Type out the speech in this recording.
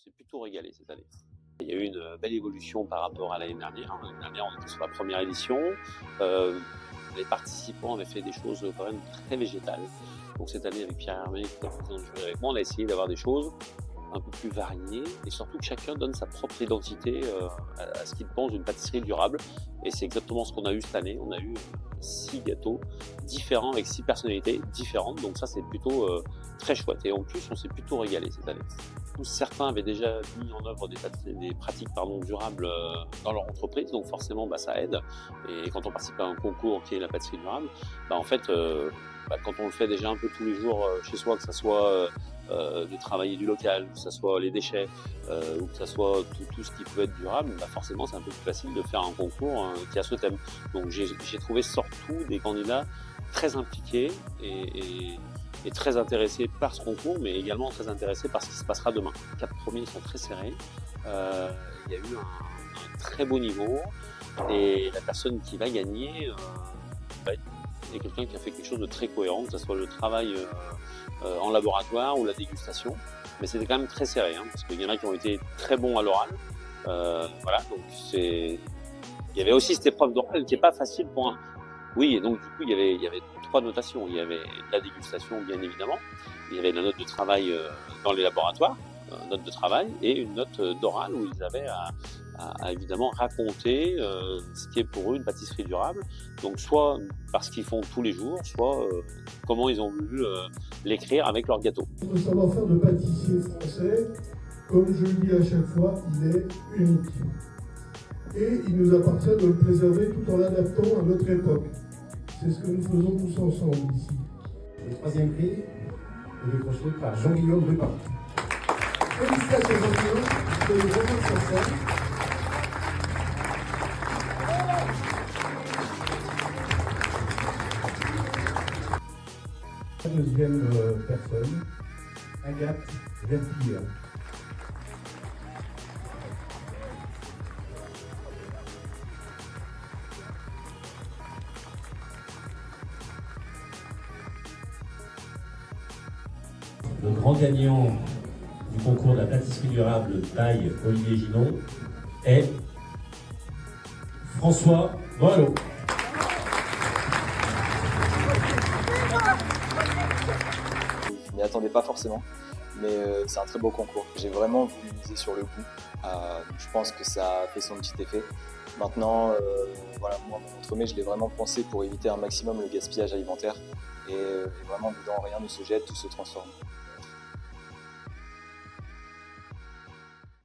s'est plutôt régalé cette année. Il y a eu une belle évolution par rapport à l'année dernière. L'année dernière, on était sur la première édition. Les participants avaient fait des choses quand même très végétales. Donc cette année, avec Pierre Hermé, qui est président du jury avec moi, on a essayé d'avoir des choses un peu plus variées et surtout que chacun donne sa propre identité à ce qu'il pense d'une pâtisserie durable. Et c'est exactement ce qu'on a eu cette année. On a eu 6 gâteaux différents avec 6 personnalités différentes. Donc ça, c'est plutôt très chouette. Et en plus, on s'est plutôt régalé cette année. Certains avaient déjà mis en œuvre des pratiques durables dans leur entreprise, donc forcément ça aide. Et quand on participe à un concours qui est la pâtisserie durable, en fait, quand on le fait déjà un peu tous les jours chez soi, que ce soit de travailler du local, que ce soit les déchets, ou que ce soit tout ce qui peut être durable, forcément c'est un peu plus facile de faire un concours qui a ce thème. Donc j'ai trouvé surtout des candidats très impliqués et très intéressés par ce concours, mais également très intéressés par ce qui se passera demain. Les 4 premiers sont très serrés. Il y a eu un très beau niveau et la personne qui va gagner est quelqu'un qui a fait quelque chose de très cohérent, que ce soit le travail en laboratoire ou la dégustation. Mais c'était quand même très serré, parce qu'il y en a qui ont été très bons à l'oral. Voilà, donc il y avait aussi cette épreuve d'oral qui n'est pas facile pour un... Oui, et donc du coup, il y avait 3 notations. Il y avait la dégustation, bien évidemment. Il y avait la note de travail dans les laboratoires, note de travail, et une note d'oral où ils avaient à évidemment raconter ce qui est pour eux une pâtisserie durable. Donc soit parce qu'ils font tous les jours, soit comment ils ont voulu l'écrire avec leur gâteau. Le savoir-faire de pâtissier français, comme je le dis à chaque fois, il est unique. Et il nous appartient de le préserver tout en l'adaptant à notre époque. C'est ce que nous faisons tous ensemble ici. Le 3e prix est décroché par Jean-Guillaume Rupin. Félicitations Jean-Guillaume, je vais vous remettre sur scène. La deuxième personne, Agathe Verpillière. Le grand gagnant du concours de la pâtisserie durable by Olivier Ginon est François Boileau. Je m'y attendais pas forcément, mais c'est un très beau concours. J'ai vraiment voulu miser sur le goût. Je pense que ça a fait son petit effet. Maintenant, voilà, moi, mon entremets, je l'ai vraiment pensé pour éviter un maximum le gaspillage alimentaire. Et vraiment, dedans, rien ne se jette, tout se transforme.